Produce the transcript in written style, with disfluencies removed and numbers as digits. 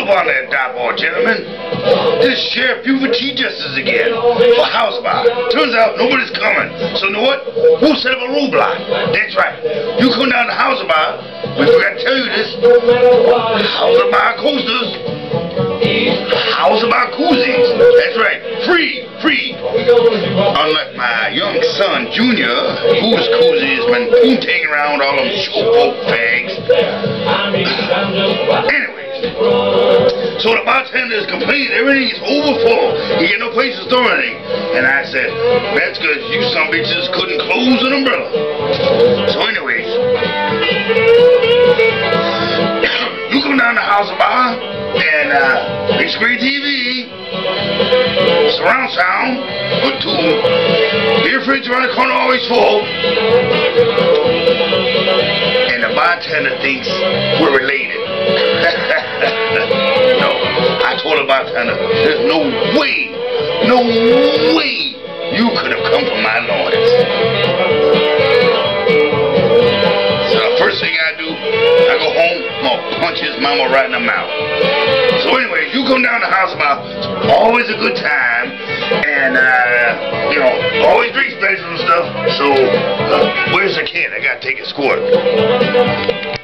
up on that dapper gentleman. This Sheriff Buford T. Justice again for house bar. Turns out nobody's coming. So you know what? We'll set up a roadblock. That's right. You come down to house bar. We forgot to tell you this. House bar coasters. House bar koozies. That's right. Free. Unlike my young son, Junior, whose koozies been poontang around all them showboat fags. Anyways, so the bartender is complaining everything is overfull. He get no place to store anything. And I said, that's because you some bitches couldn't close an umbrella. So anyways, you come down to House of Bar and big screen TV, surround sound, with two beer fridge around the corner always full, and the bartender thinks we're related. No, I told the bartender, there's no way you could have come from my loins. So the first thing I do, I go home, I'm gonna punch his mama right in the mouth. So anyway, you come down to House Bar, it's always a good time, and you know, always drink specials and stuff. So where's the kid? I gotta take a squirt.